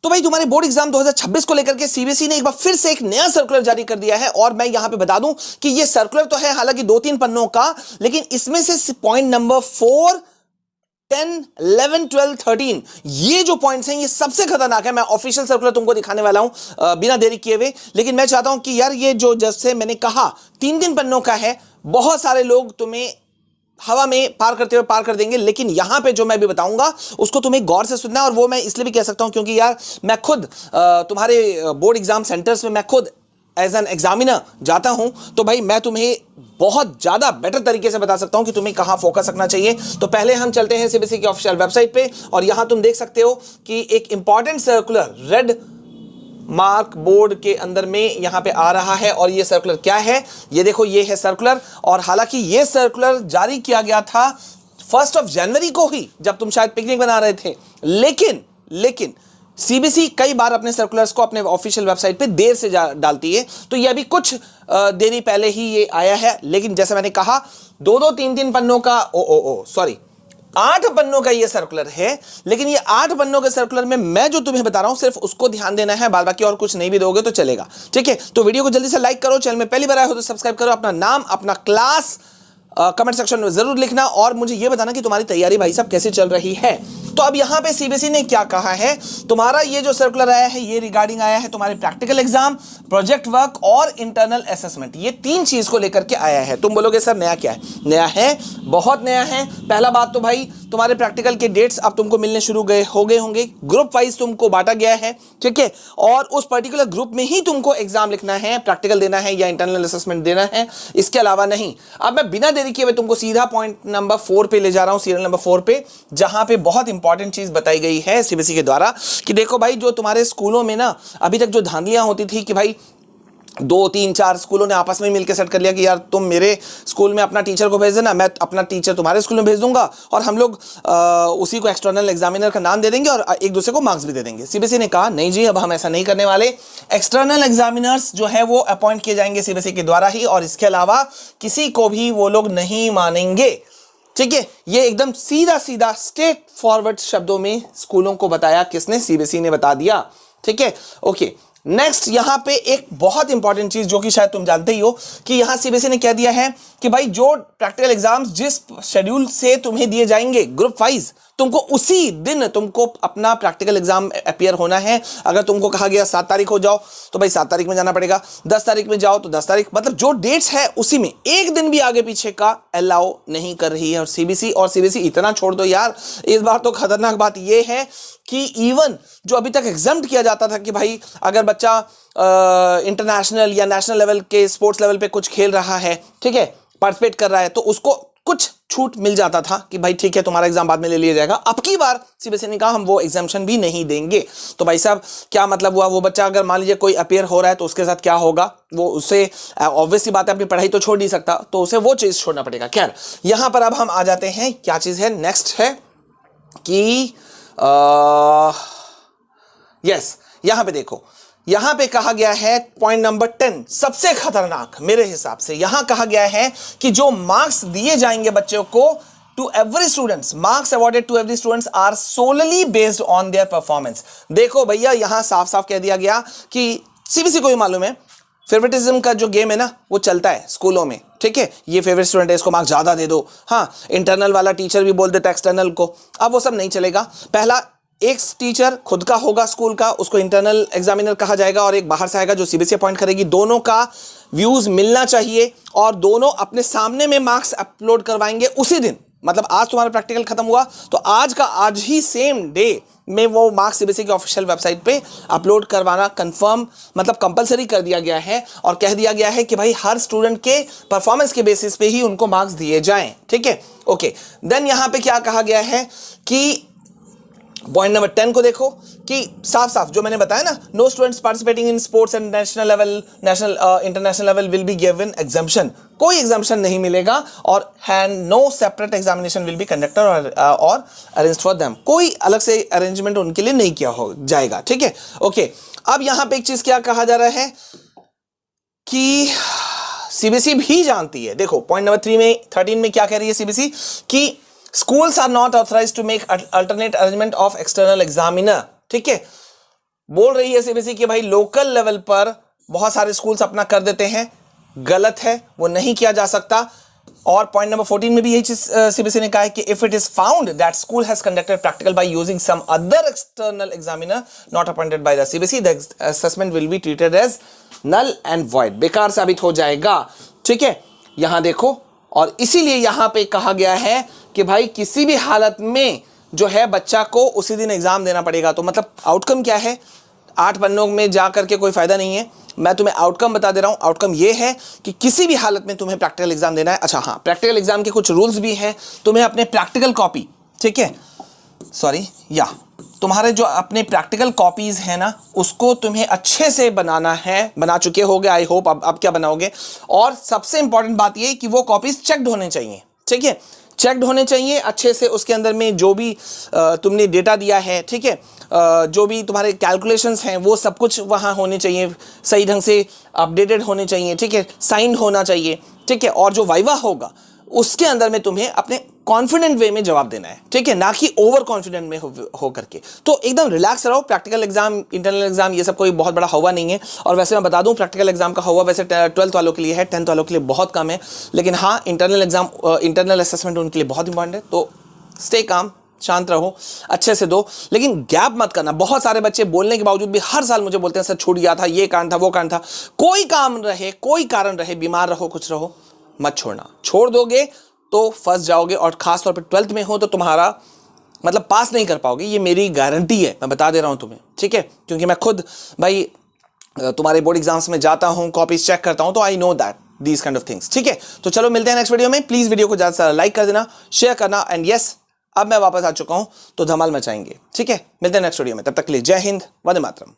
तो भाई तुम्हारे बोर्ड एग्जाम 2026 को लेकर के सीबीएसई ने एक बार फिर से एक नया सर्कुलर जारी कर दिया है। और मैं यहां पे बता दूं कि ये सर्कुलर तो है हालांकि 2-3 पन्नों का, लेकिन इसमें से पॉइंट नंबर 4, 10, 11, 12, 13 ये जो पॉइंट्स हैं ये सबसे खतरनाक है। मैं ऑफिशियल सर्कुलर तुमको दिखाने वाला हूं बिना देरी किए हुए, लेकिन मैं चाहता हूं कि यार ये जो जैसे मैंने कहा 3-3 पन्नों का है, बहुत सारे लोग तुम्हें हवा में पार करते हुए पार कर देंगे, लेकिन यहां पे जो मैं भी बताऊंगा उसको तुम्हें गौर से सुनना है। और वो मैं इसलिए भी कह सकता हूं क्योंकि यार मैं खुद तुम्हारे बोर्ड एग्जाम सेंटर्स में मैं खुद एज एन एग्जामिनर जाता हूं, तो भाई मैं तुम्हें बहुत ज्यादा बेटर तरीके से बता सकता हूं कि तुम्हें कहां फोकस रखना चाहिए। तो पहले हम चलते हैं सीबीएसई की ऑफिशियल वेबसाइट पे, और यहां तुम देख सकते हो कि एक important circular red mark board के अंदर में यहां पे आ रहा है। और ये सर्कुलर क्या है, ये देखो, ये है सर्कुलर। और हालांकि ये सर्कुलर जारी किया गया था 1 जनवरी को ही, जब तुम शायद पिकनिक बना रहे थे, लेकिन सीबीएसई कई बार अपने सर्कुलर्स को अपने ऑफिशियल वेबसाइट पे देर से डालती है, तो ये अभी कुछ देरी पहले ही ये आया है। लेकिन जैसे मैंने कहा 2-2, 3-3 पन्नों का 8 पन्नों का ये सर्कुलर है। लेकिन ये 8 पन्नों के सर्कुलर में मैं जो तुम्हें बता रहा हूं सिर्फ उसको ध्यान देना है, बाद बाकी और कुछ नहीं भी दोगे तो चलेगा, ठीक है। तो वीडियो को जल्दी से लाइक करो, चैनल में पहली बार आए हो तो सब्सक्राइब करो, अपना नाम अपना क्लास कमेंट सेक्शन में जरूर लिखना, और मुझे यह बताना कि तुम्हारी तैयारी भाई साहब कैसे चल रही है। तो अब यहां पे सीबीएसई ने क्या कहा है, तुम्हारा ये जो सर्कुलर आया है ये रिगार्डिंग आया है तुम्हारे प्रैक्टिकल एग्जाम, प्रोजेक्ट वर्क और इंटरनल असेसमेंट, ये 3 चीज को लेकर के आया है। तुम बोलोगे सर नया क्या है? नया है, बहुत नया है। पहला बात तो भाई तुम्हारे प्रैक्टिकल के डेट्स अब तुमको मिलने शुरू हो गए होंगे, ग्रुप वाइज तुमको बांटा गया है, ठीक है। और उस पर्टिकुलर ग्रुप में ही तुमको एग्जाम लिखना है, प्रैक्टिकल देना है या इंटरनल असेसमेंट देना है, इसके अलावा नहीं। अब मैं बिना देरी किए हुए तुमको सीधा पॉइंट नंबर 4 पे ले जा रहा हूं, सीरियल नंबर 4 पे, जहां पे बहुत इंपॉर्टेंट चीज बताई गई है सीबीएसई के द्वारा कि देखो भाई, जो तुम्हारे स्कूलों में ना अभी तक जो धांधलियां होती थी कि भाई 2-3-4 स्कूलों ने आपस में मिलकर सेट कर लिया कि यार तुम मेरे स्कूल में अपना टीचर को भेज देना, मैं अपना टीचर तुम्हारे स्कूल में भेज दूंगा, और हम लोग उसी को एक्सटर्नल एग्जामिनर का नाम दे देंगे और एक दूसरे को मार्क्स भी दे देंगे। सीबीएसई ने कहा नहीं जी, अब हम ऐसा नहीं करने वाले। एक्सटर्नल एग्जामिनर्स जो है वो अपॉइंट किए जाएंगे सीबीएसई के द्वारा ही, और इसके अलावा किसी को भी वो लोग नहीं मानेंगे, ठीक है। ये एकदम सीधा सीधा स्ट्रेट फॉरवर्ड शब्दों में स्कूलों को बताया किसने? सीबीएसई ने बता दिया, ठीक है। ओके, नेक्स्ट यहां पे एक बहुत इंपॉर्टेंट चीज जो कि शायद तुम जानते ही हो कि यहां सीबीएसई ने कह दिया है कि भाई जो प्रैक्टिकल एग्जाम्स जिस शेड्यूल से तुम्हें दिए जाएंगे ग्रुप वाइज, तुमको उसी दिन तुमको अपना प्रैक्टिकल एग्जाम अपीयर होना है। अगर तुमको कहा गया 7 तारीख हो जाओ तो भाई 7 तारीख में जाना पड़ेगा, 10 तारीख में जाओ तो 10 तारीख, मतलब जो डेट्स है उसी में, एक दिन भी आगे पीछे का अलाउ नहीं कर रही है और सीबीएसई इतना छोड़ दो यार, इस बार तो खतरनाक बात यह है कि इवन जो अभी तक एग्जाम्प्ट किया जाता था कि भाई अगर बच्चा इंटरनेशनल या नेशनल लेवल के स्पोर्ट्स लेवल पे कुछ खेल रहा है, ठीक है, पार्टिसिपेट कर रहा है, तो उसको कुछ छूट मिल जाता था कि भाई ठीक है तुम्हारा एग्जाम बाद में ले लिया जाएगा। अब की बार सीबीएसई ने कहा हम वो एग्जाम्शन भी नहीं देंगे। तो भाई साहब क्या मतलब हुआ? वो बच्चा अगर मान लीजिए कोई अपीयर हो रहा है तो उसके साथ क्या होगा? वो उसे ऑब्वियसली बात है अपनी पढ़ाई तो छोड़ नहीं सकता, तो उसे वो चीज छोड़ना पड़ेगा। खैर यहां पर अब हम आ जाते हैं, क्या चीज है नेक्स्ट है कि यस, यहां पे देखो, यहां पे कहा गया है पॉइंट नंबर 10 सबसे खतरनाक मेरे हिसाब से। यहां कहा गया है कि जो मार्क्स दिए जाएंगे बच्चों को, to every students, marks awarded to every students are solely based on their performance. देखो भैया यहां साफ साफ कह दिया गया कि सीबीएसई को भी मालूम है फेवरेटिज्म का जो गेम है ना वो चलता है स्कूलों में, ठीक है। ये फेवरेट स्टूडेंट है इसको मार्क्स ज्यादा दे दो, हाँ इंटरनल वाला टीचर भी बोल देता है एक्सटर्नल को। अब वो सब नहीं चलेगा। पहला एक टीचर खुद का होगा स्कूल का, उसको इंटरनल एग्जामिनर कहा जाएगा, और एक बाहर से आएगा जो सीबीएसई अपॉइंट करेगी। दोनों का व्यूज मिलना चाहिए और दोनों अपने सामने में मार्क्स अपलोड करवाएंगे उसी दिन। मतलब आज तुम्हारा प्रैक्टिकल खत्म हुआ तो आज का आज ही सेम डे में वो मार्क्स सीबीएसई की ऑफिशियल वेबसाइट पे अपलोड करवाना कंफर्म, मतलब कंपलसरी कर दिया गया है। और कह दिया गया है कि भाई हर स्टूडेंट के परफॉर्मेंस के बेसिस पे ही उनको मार्क्स दिए जाएं, ठीक है। ओके, देन यहां पे क्या कहा गया है कि पॉइंट नंबर 10 को देखो कि साफ साफ जो मैंने बताया ना, no students participating in sports and national international level will be given exemption, कोई एग्जाम्पशन नहीं मिलेगा, और and no separate examination will be conducted और अरेंज्ड फॉर देम, कोई अलग से अरेंजमेंट उनके लिए नहीं किया हो जाएगा, ठीक है। ओके, अब यहां पे एक चीज क्या कहा जा रहा है कि सीबीएसई भी जानती है, देखो पॉइंट नंबर 13 में क्या कह रही है सीबीएसई कि schools are not authorized to make alternate arrangement of external examiner, ठीक है। बोल रही है सीबीएसई कि भाई लोकल लेवल पर बहुत सारे स्कूल्स अपना कर देते हैं, गलत है, वो नहीं किया जा सकता। और पॉइंट नंबर 14 में भी यही चीज सीबीएसई ने कहा है कि if it is found that school has conducted practical by using some other external examiner not appointed by the CBSE, the assessment will be treated as null and void, बेकार साबित हो जाएगा। ठीक है, यहां देखो, और इसीलिए यहां पे कहा गया है कि भाई किसी भी हालत में जो है बच्चा को उसी दिन एग्जाम देना पड़ेगा। तो मतलब आउटकम क्या है, 8 पन्नों में जा करके कोई फायदा नहीं है, मैं तुम्हें आउटकम बता दे रहा हूं। आउटकम ये है कि किसी भी हालत में तुम्हें प्रैक्टिकल एग्जाम देना है। अच्छा हाँ, प्रैक्टिकल एग्जाम के कुछ रूल्स भी हैं। तुम्हें अपने प्रैक्टिकल कॉपी, ठीक है, सॉरी या तुम्हारे जो अपने प्रैक्टिकल कॉपीज है ना, उसको तुम्हें अच्छे से बनाना है। बना चुके होगे आई होप, अब क्या बनाओगे। और सबसे इंपॉर्टेंट बात ये कि वो कॉपीज चेक्ड होने चाहिए। ठीक है, चेक्ड होने चाहिए अच्छे से, उसके अंदर में जो भी तुमने डेटा दिया है, ठीक है, जो भी तुम्हारे कैलकुलेशंस हैं वो सब कुछ वहाँ होने चाहिए, सही ढंग से अपडेटेड होने चाहिए। ठीक है, साइंड होना चाहिए। ठीक है, और जो वाइवा होगा उसके अंदर में तुम्हें अपने कॉन्फिडेंट वे में जवाब देना है। ठीक है, ना कि ओवर कॉन्फिडेंट में हो करके। तो एकदम रिलैक्स रहो। प्रैक्टिकल एग्जाम, इंटरनल एग्जाम, ये सब कोई बहुत बड़ा हवा नहीं है। और वैसे मैं बता दूं, प्रैक्टिकल एग्जाम का हवा वैसे 12th वालों के लिए है, 10th वालों के लिए बहुत कम है। लेकिन हाँ, इंटरनल एग्जाम, इंटरनल असेसमेंट उनके लिए बहुत इंपॉर्टेंट है। तो स्टे काम, शांत रहो, अच्छे से दो, लेकिन गैप मत करना। बहुत सारे बच्चे बोलने के बावजूद भी हर साल मुझे बोलते हैं सर छूट गया था, ये कारण था, वो कारण था। कोई काम रहे, कोई कारण रहे, बीमार रहो, कुछ रहो, मत छोड़ना। छोड़ दोगे तो फंस जाओगे, और खास तौर पे 12th में हो तो तुम्हारा मतलब पास नहीं कर पाओगे, ये मेरी गारंटी है, मैं बता दे रहा हूं तुम्हें। ठीक है, क्योंकि मैं खुद भाई तुम्हारे बोर्ड एग्जाम्स में जाता हूं, कॉपीज चेक करता हूं, तो I know that these kind of things. ठीक है, तो चलो मिलते हैं नेक्स्ट वीडियो में। प्लीज वीडियो को ज्यादा से ज्यादा लाइक कर देना, शेयर करना, एंड यस, अब मैं वापस आ चुका हूं तो धमाल मचाएंगे। ठीक है, मिलते हैं नेक्स्ट वीडियो में, तब तक के लिए जय हिंद, वंदे मातरम।